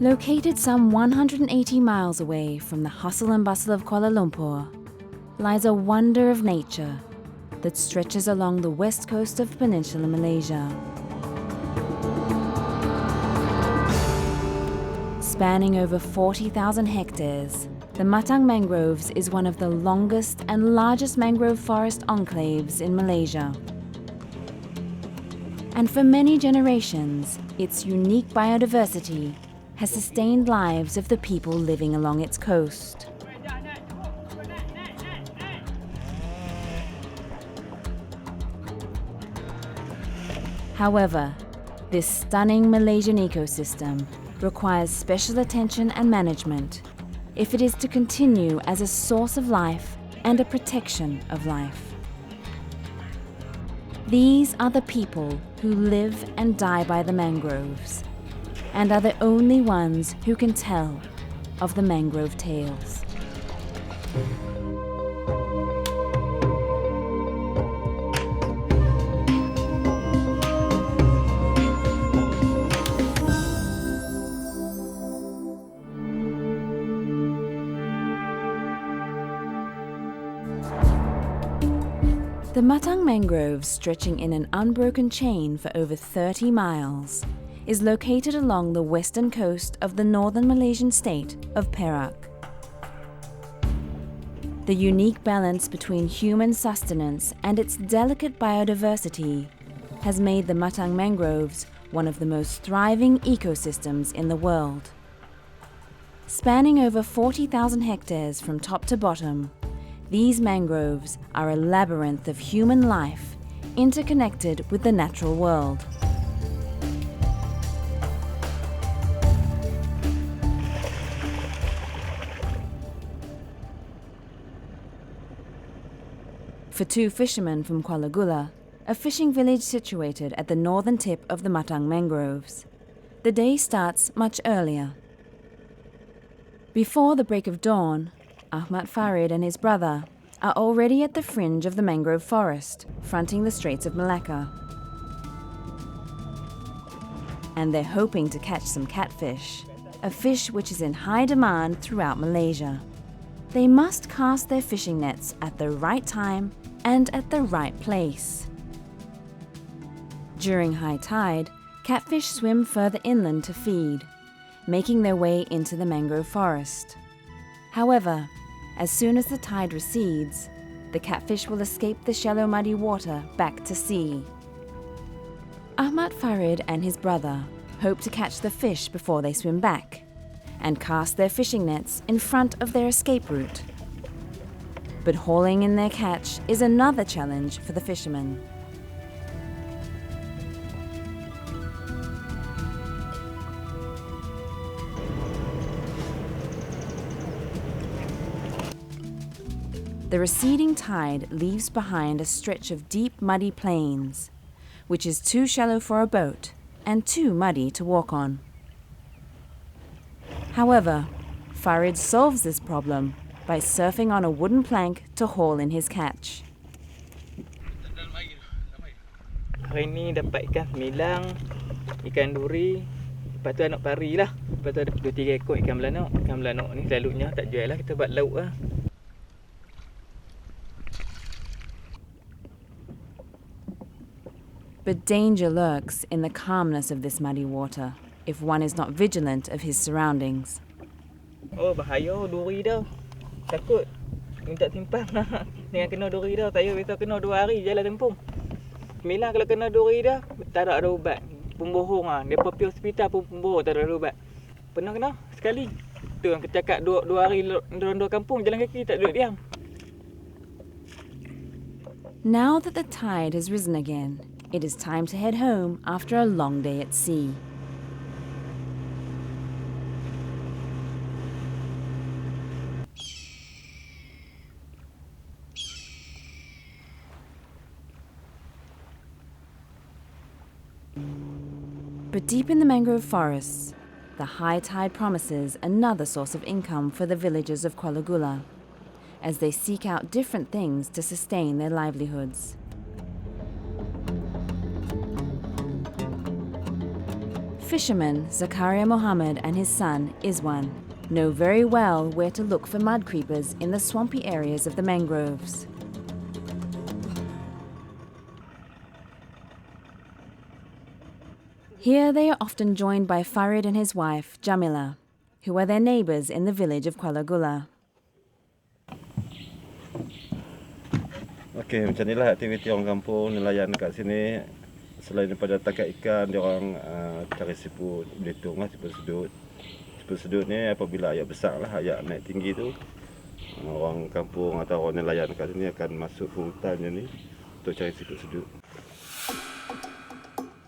Located some 180 miles away from the hustle and bustle of Kuala Lumpur, lies a wonder of nature that stretches along the west coast of Peninsular Malaysia. Spanning over 40,000 hectares, the Matang Mangroves is one of the longest and largest mangrove forest enclaves in Malaysia. And for many generations, its unique biodiversity has sustained lives of the people living along its coast. However, this stunning Malaysian ecosystem requires special attention and management if it is to continue as a source of life and a protection of life. These are the people who live and die by the mangroves, and are the only ones who can tell of the Mangrove Tales. The Matang Mangroves, stretching in an unbroken chain for over 30 miles, is located along the western coast of the northern Malaysian state of Perak. The unique balance between human sustenance and its delicate biodiversity has made the Matang Mangroves one of the most thriving ecosystems in the world. Spanning over 40,000 hectares from top to bottom, these mangroves are a labyrinth of human life interconnected with the natural world. For two fishermen from Kuala Gula, a fishing village situated at the northern tip of the Matang Mangroves, the day starts much earlier. Before the break of dawn, Ahmad Farid and his brother are already at the fringe of the mangrove forest, fronting the Straits of Malacca. And they're hoping to catch some catfish, a fish which is in high demand throughout Malaysia. They must cast their fishing nets at the right time and at the right place. During high tide, catfish swim further inland to feed, making their way into the mangrove forest. However, as soon as the tide recedes, the catfish will escape the shallow muddy water back to sea. Ahmad Farid and his brother hope to catch the fish before they swim back, and cast their fishing nets in front of their escape route. But hauling in their catch is another challenge for the fishermen. The receding tide leaves behind a stretch of deep muddy plains, which is too shallow for a boat and too muddy to walk on. However, Farid solves this problem by surfing on a wooden plank to haul in his catch. Hari ni dapat ikan semilang, ikan duri, lepas tu anak pari lah. Lepas tu ada 2-3 ekor ikan belanok. Ikan belanok ni selalunya tak jual lah, kita buat lauk lah. But danger lurks in the calmness of this muddy water if one is not vigilant of his surroundings. Oh, bahaya duri dah. Takut. Minta simpang lah. Jangan kena duri dah. Saya biasa kena 2 hari jalan tempung. Semilang kalau kena duri dah, tak ada ubat. Pembohong lah. Dia pergi hospital pun pembohong, tak ada ubat. Pernah kena sekali. Tu yang cakap 2 hari ronda kampung jalan kaki, tak duduk diam. Now that the tide has risen again, it is time to head home after a long day at sea. But deep in the mangrove forests, the high tide promises another source of income for the villagers of Kuala Gula, as they seek out different things to sustain their livelihoods. Fisherman Zakaria Mohammed and his son, Iswan, know very well where to look for mud creepers in the swampy areas of the mangroves. Here they are often joined by Farid and his wife, Jamila, who are their neighbours in the village of Kuala Gula. Okey, macam inilah aktiviti orang kampung nelayan kat sini. Selain daripada tangkap ikan, dia orang cari siput belitung lah, siput sedut. Siput sedut ni apabila ayak besar lah, ayak naik tinggi tu, orang kampung atau orang nelayan kat sini akan masuk ke hutan ni untuk cari siput sedut.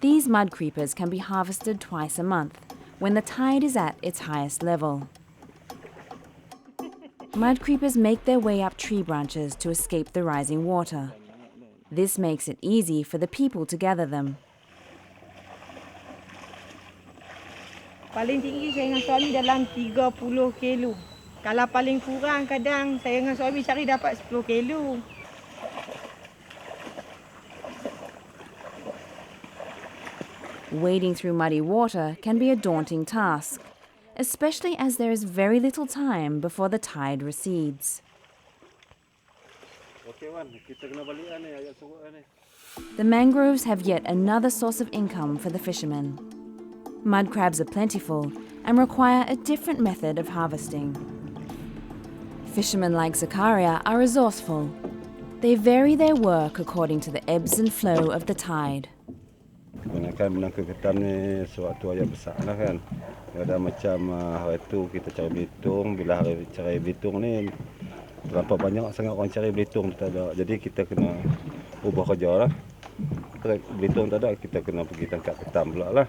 These mud creepers can be harvested twice a month, when the tide is at its highest level. Mud creepers make their way up tree branches to escape the rising water. This makes it easy for the people to gather them. Paling tinggi saya dengan suami dalam 30 kilo. Kalau paling kurang kadang saya dengan suami cari dapat 10 kilo. Wading through muddy water can be a daunting task, especially as there is very little time before the tide recedes. Okey Wan, kita kena balik ni, ayak surut ni. The mangroves have yet another source of income for the fishermen. Mud crabs are plentiful and require a different method of harvesting. Fishermen like Zakaria are resourceful. They vary their work according to the ebbs and flow of the tide. Kebanyakan menangkap ketam ni sewaktu ayak besar lah kan. Kadang macam hari tu kita cari belitung, bila hari cari belitung ni terlampau banyak sangat orang cari belitung tak ada. Jadi kita kena ubah kerja lah. Belitung tak ada, kita kena pergi tangkap ketam pula lah.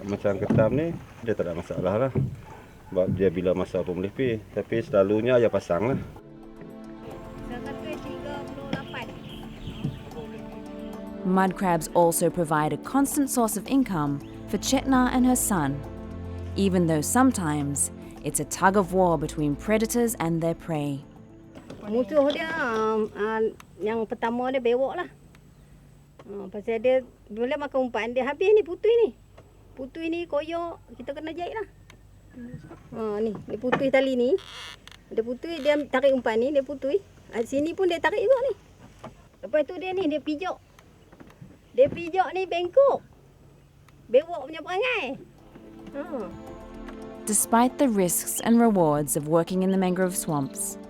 Macam ketam ni dia tak ada masalah lah. Sebab dia bila masa pun boleh pergi. Tapi selalunya ayak pasang lah. Mud crabs also provide a constant source of income for Chetna and her son, even though sometimes it's a tug of war between predators and their prey. Musuh dia yang pertama dia bewok lah. Pasal dia boleh makan umpan dia habis ni putui ni. Putui ni koyak kita kena jahit lah. Ni putui tali ni. Dia putui dia tarik umpan ni dia putui. Sini pun dia tarik juga ni. Lepas tu dia ni dia pijak. Dia pijak ni bengkok. Bewok punya perangai. Despite the risks and rewards of working in the mangrove swamps,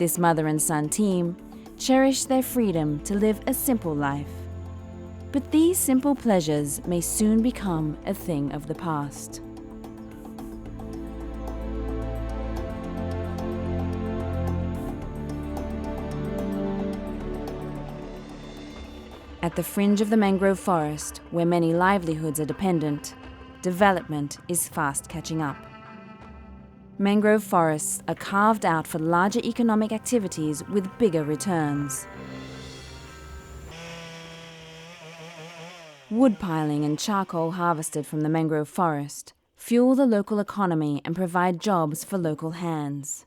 this mother and son team cherish their freedom to live a simple life. But these simple pleasures may soon become a thing of the past. At the fringe of the mangrove forest, where many livelihoods are dependent, development is fast catching up. Mangrove forests are carved out for larger economic activities with bigger returns. Wood piling and charcoal harvested from the mangrove forest fuel the local economy and provide jobs for local hands.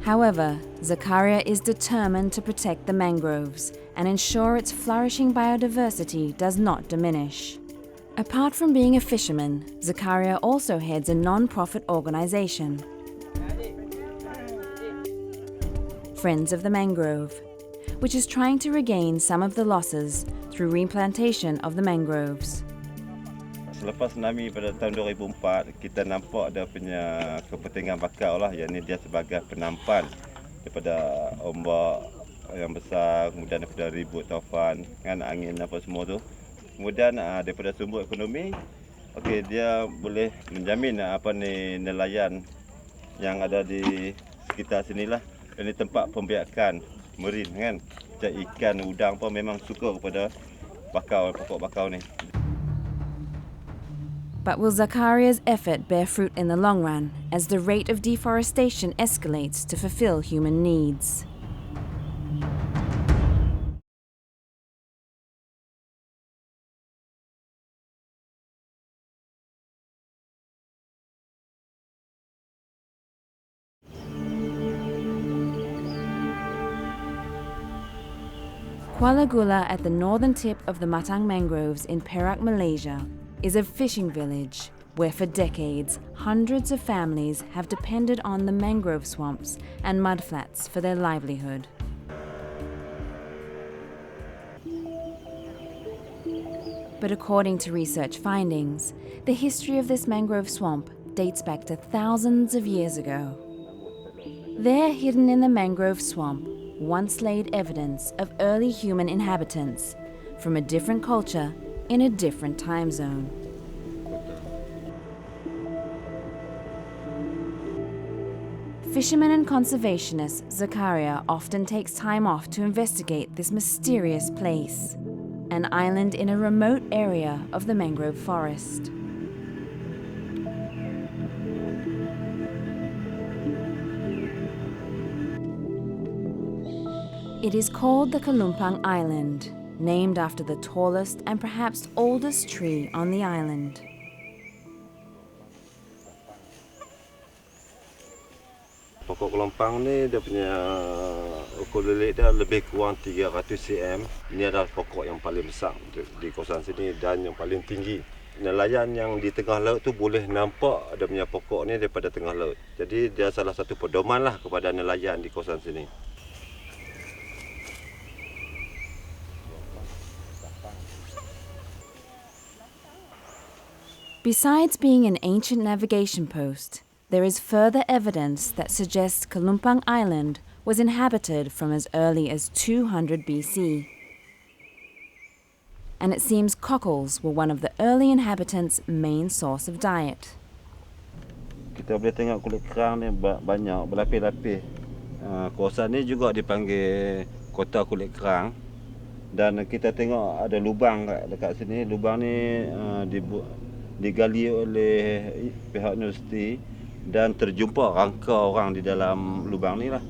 However, Zakaria is determined to protect the mangroves and ensure its flourishing biodiversity does not diminish. Apart from being a fisherman, Zakaria also heads a non-profit organization, Friends of the Mangrove, which is trying to regain some of the losses through replantation of the mangroves. Selepas tsunami pada tahun 2004, kita nampak dia punya kepentingan bakau lah, yakni dia sebagai penampan daripada ombak yang besar, kemudian daripada ribut taufan, kan angin apa semua tu. Kemudian daripada sumber ekonomi, okey dia boleh menjamin nelayan yang ada di sekitar sinilah. Ini tempat pembiakan marine kan. Macam ikan, udang pun memang suka kepada bakau, pokok bakau ni. But will Zakaria's effort bear fruit in the long run as the rate of deforestation escalates to fulfill human needs? Kuala Gula at the northern tip of the Matang mangroves in Perak, Malaysia, is a fishing village where for decades hundreds of families have depended on the mangrove swamps and mudflats for their livelihood. But according to research findings, the history of this mangrove swamp dates back to thousands of years ago. There, hidden in the mangrove swamp, once laid evidence of early human inhabitants from a different culture in a different time zone. Fisherman and conservationist Zakaria often takes time off to investigate this mysterious place, an island in a remote area of the mangrove forest. It is called the Kalumpang Island, named after the tallest and perhaps oldest tree on the island. Pokok kelompang ni dia punya ukur lilik dia lebih kurang 300 cm. Ini adalah pokok yang paling besar di kawasan sini dan yang paling tinggi. Nelayan yang di tengah laut tu boleh nampak dia punya pokok ni daripada tengah laut. Jadi dia salah satu pedoman lah kepada nelayan di kawasan sini. Besides being an ancient navigation post, there is further evidence that suggests Kalumpang Island was inhabited from as early as 200 BC. And it seems cockles were one of the early inhabitants' main source of diet. Kita boleh tengok kulit kerang ni banyak berlapis-lapis. Kawasan ni juga dipanggil kota kulit kerang. Dan kita tengok ada lubang dekat sini. Lubang ni digali oleh pihak universiti dan terjumpa rangka orang di dalam lubang ni lah.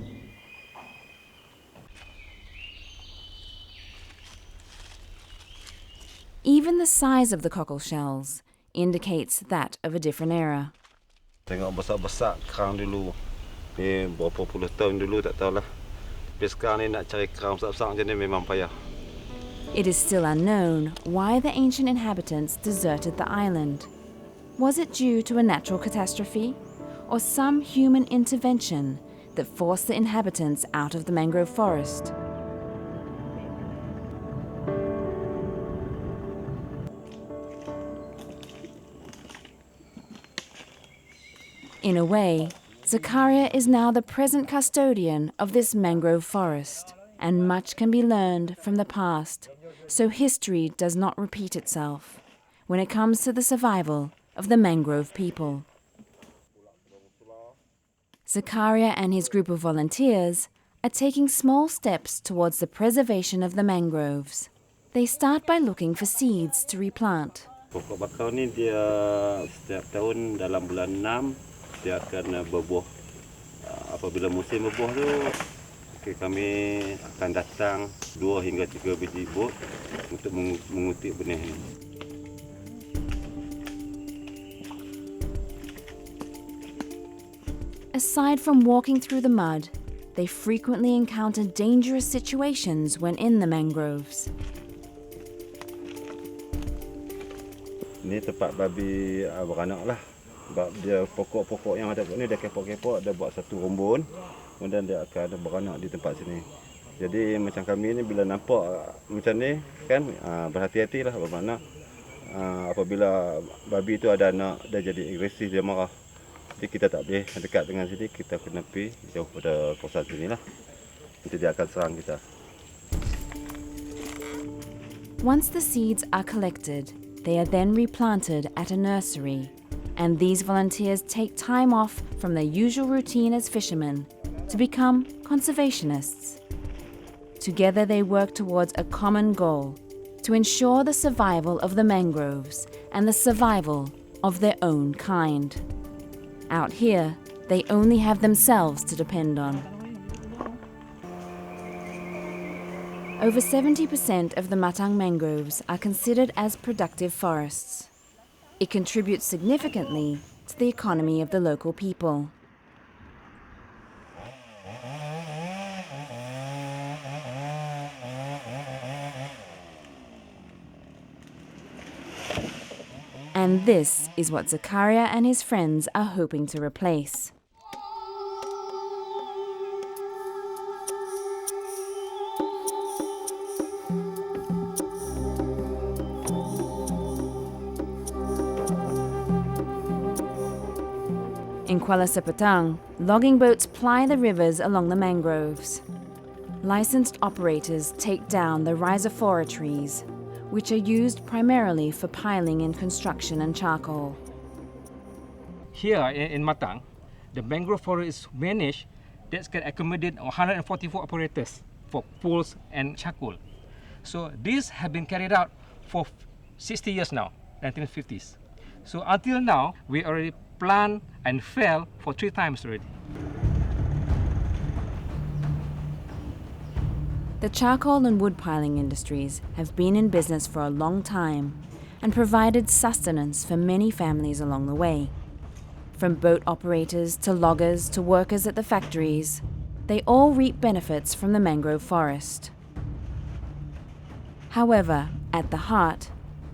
Even the size of the cockle shells indicates that of a different era. Tengok besar-besar kerang dulu. Ni berapa puluh tahun dulu tak tahulah. Tapi sekarang ni nak cari kerang besar-besar macam ni memang payah. It is still unknown why the ancient inhabitants deserted the island. Was it due to a natural catastrophe or some human intervention that forced the inhabitants out of the mangrove forest? In a way, Zakaria is now the present custodian of this mangrove forest, and much can be learned from the past, so history does not repeat itself when it comes to the survival of the mangrove people. Zakaria and his group of volunteers are taking small steps towards the preservation of the mangroves. They start by looking for seeds to replant. Pokok bakau ni dia setiap tahun dalam bulan 6 dia akan berbuah. Apabila musim berbuah tu, kami akan datang 2 hingga 3 biji bot untuk mengutik benih ni. Aside from walking through the mud, they frequently encounter dangerous situations when in the mangroves. Ni tempat babi beranak lah. Sebab dia pokok-pokok yang ada kat ni dia kepok-kepok, dia buat satu rumbun, kemudian dia akan beranak di tempat sini. Jadi macam kami ni bila nampak macam ni kan, berhati-hatilah bermakna apabila babi tu ada anak dia jadi agresif, dia marah. Jadi kita tak boleh dekat dengan sini, kita kena pergi jauh pada kawasan sini lah. Nanti dia akan serang kita. Once the seeds are collected, they are then replanted at a nursery, and these volunteers take time off from their usual routine as fishermen to become conservationists. Together they work towards a common goal, to ensure the survival of the mangroves and the survival of their own kind. Out here, they only have themselves to depend on. Over 70% of the Matang mangroves are considered as productive forests. It contributes significantly to the economy of the local people. And this is what Zakaria and his friends are hoping to replace. In Kuala Sepetang, logging boats ply the rivers along the mangroves. Licensed operators take down the rhizophora trees, which are used primarily for piling in construction and charcoal. Here in Matang, the mangrove forest is managed that can accommodate 144 operators for poles and charcoal. So these have been carried out for 60 years now, 1950s. So until now, we already plant and fell for 3 times already. The charcoal and wood piling industries have been in business for a long time and provided sustenance for many families along the way. From boat operators to loggers to workers at the factories, they all reap benefits from the mangrove forest. However, at the heart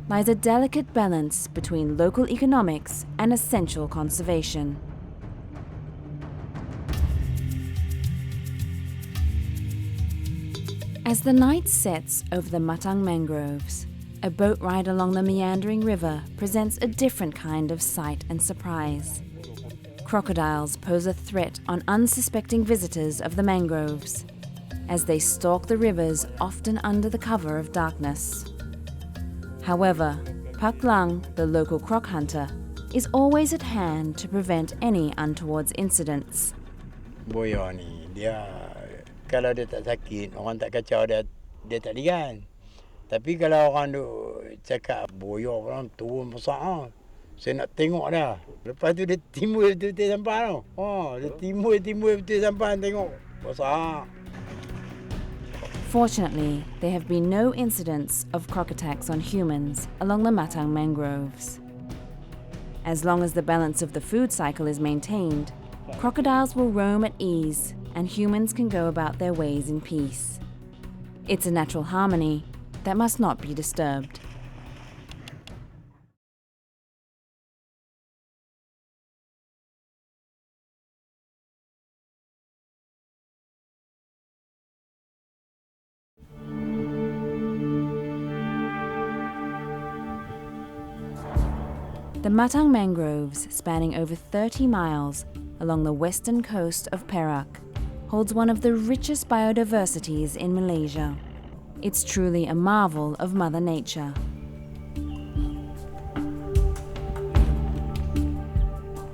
lies a delicate balance between local economics and essential conservation. As the night sets over the Matang mangroves, a boat ride along the meandering river presents a different kind of sight and surprise. Crocodiles pose a threat on unsuspecting visitors of the mangroves, as they stalk the rivers, often under the cover of darkness. However, Pak Lang, the local croc hunter, is always at hand to prevent any untoward incidents. Boyo ni dia kalau dia tak sakit, orang tak kacau dia tak digan. Tapi kalau orang tu cakap boyo orang turun besar, saya nak tengok dah. Lepas tu dia timbul betul-betul sampan tu. Dia timbul betul sampan tengok besar. Fortunately, there have been no incidents of croc attacks on humans along the Matang mangroves. As long as the balance of the food cycle is maintained, crocodiles will roam at ease and humans can go about their ways in peace. It's a natural harmony that must not be disturbed. The Matang mangroves, spanning over 30 miles along the western coast of Perak, holds one of the richest biodiversities in Malaysia. It's truly a marvel of Mother Nature.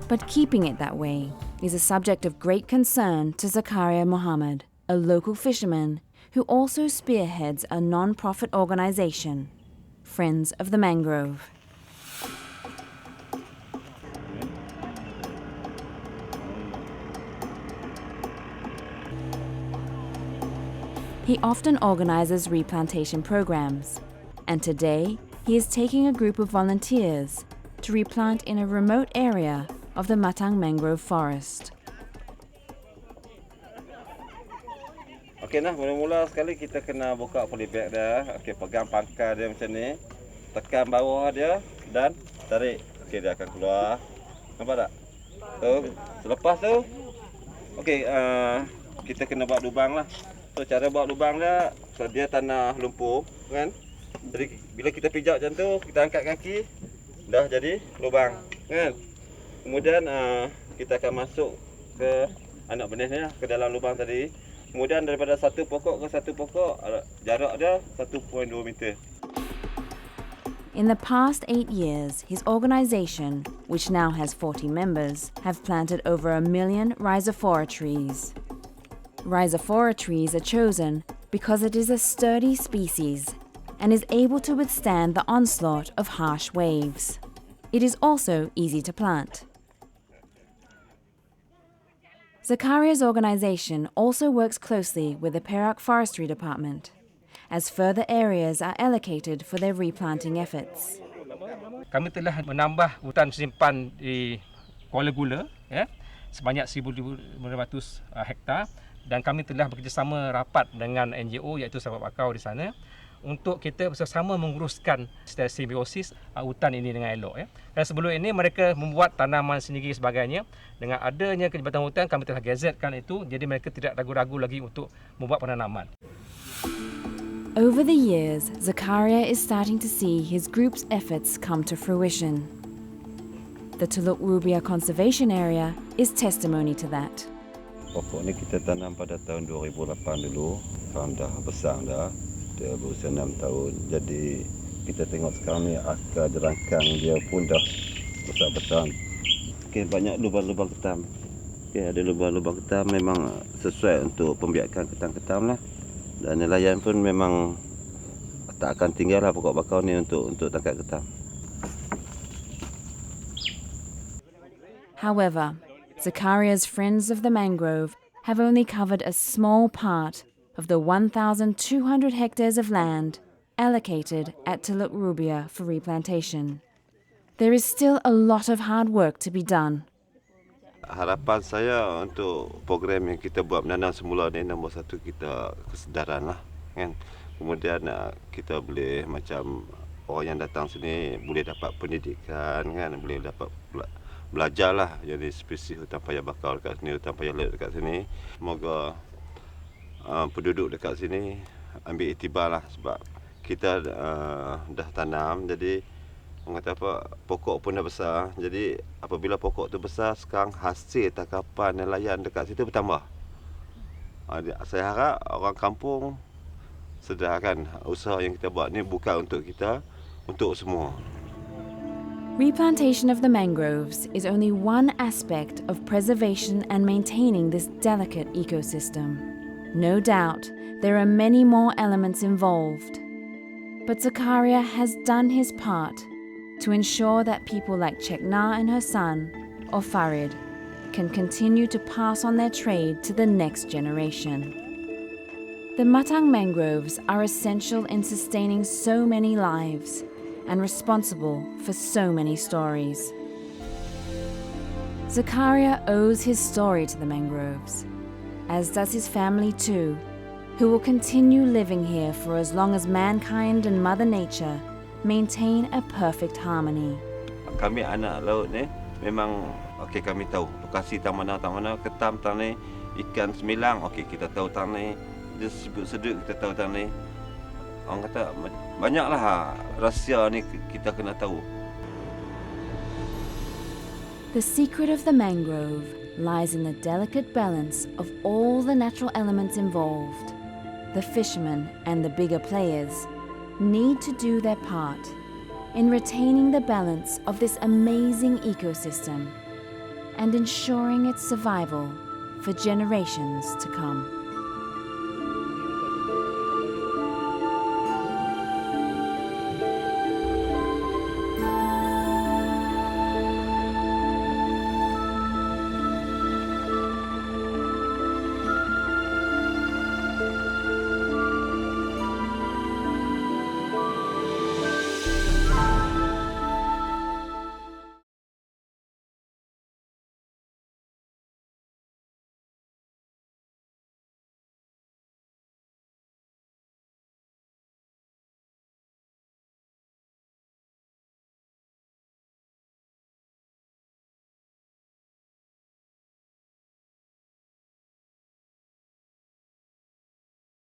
But keeping it that way is a subject of great concern to Zakaria Muhammad, a local fisherman who also spearheads a non-profit organization, Friends of the Mangrove. He often organizes replantation programs, and today he is taking a group of volunteers to replant in a remote area of the Matang mangrove forest. Okey nah, mula-mula sekali kita kena buka polybag dia. Okey, pegang pangkal dia macam ni. Tekan bawah dia dan tarik. Okey, dia akan keluar. Nampak tak? So, selepas tu okey, kita kena buat lubang lah. So cara buat lubang dia, so dia tanah lumpur kan. Jadi bila kita pijak macam tu, kita angkat kaki, dah jadi lubang kan. Kemudian kita akan masuk ke anak benih ni ke dalam lubang tadi. Kemudian daripada satu pokok ke satu pokok, jarak dia 1.2 meter. In the past 8 years, his organization, which now has 40 members, have planted over 1 million rhizophora trees. Rhizophora trees are chosen because it is a sturdy species and is able to withstand the onslaught of harsh waves. It is also easy to plant. Zakaria's organization also works closely with the Perak Forestry Department, as further areas are allocated for their replanting efforts. Kami telah menambah hutan simpan di Kuala Gula sebanyak 1,500 hektar. Dan kami telah bekerjasama rapat dengan NGO iaitu Sahabat Bakau di sana untuk kita bersama menguruskan secara simbiosis hutan ini dengan elok ya. Dan sebelum ini mereka membuat tanaman sendiri sebagainya. Dengan adanya Kejabatan Hutan kami telah gazetkan itu, jadi mereka tidak ragu-ragu lagi untuk membuat penanaman. Over the years, Zakaria is starting to see his group's efforts come to fruition. The Teluk Rubia Conservation Area is testimony to that. Pokok ni kita tanam pada tahun 2008 dulu. Sekarang dah besar dah. Dia berusia 6 tahun. Jadi kita tengok sekarang ni akar jerangkang dia pun dah besar-besar. Okay, banyak lubang-lubang ketam. Okay, ada lubang-lubang ketam memang sesuai untuk pembiakan ketam-ketam lah. Dan nelayan pun memang tak akan tinggal lah pokok bakau ni untuk tangkap ketam. However, Zakaria's friends of the mangrove have only covered a small part of the 1,200 hectares of land allocated at Teluk Rubia for replantation. There is still a lot of hard work to be done. Harapan saya untuk program yang kita buat menanam semula ni, nombor satu kita kesedaran lah kan. Kemudian kita boleh macam orang yang datang sini boleh dapat pendidikan kan, boleh dapat belajarlah jadi spesies hutan paya bakau dekat sini, hutan paya laut dekat sini. Semoga penduduk dekat sini ambil iktibar lah sebab kita dah tanam, jadi orang kata apa, pokok pun dah besar. Jadi apabila pokok tu besar, sekarang hasil tangkapan nelayan dekat situ bertambah. Saya harap orang kampung sedarkan usaha yang kita buat ni bukan untuk kita, untuk semua. Replantation of the mangroves is only one aspect of preservation and maintaining this delicate ecosystem. No doubt, there are many more elements involved. But Zakaria has done his part to ensure that people like Chekna and her son, or Farid, can continue to pass on their trade to the next generation. The Matang mangroves are essential in sustaining so many lives and responsible for so many stories. Zakaria owes his story to the mangroves, as does his family too, who will continue living here for as long as mankind and Mother Nature maintain a perfect harmony. Kami anak laut ni memang okey, kami tahu lokasi tang mana, ketam tang ni, ikan semilang okey kita tahu tang ni, dia sedut kita tahu tang ni. Orang kata banyaklah rahsia ni kita kena tahu. The secret of the mangrove lies in the delicate balance of all the natural elements involved. The fishermen and the bigger players need to do their part in retaining the balance of this amazing ecosystem and ensuring its survival for generations to come.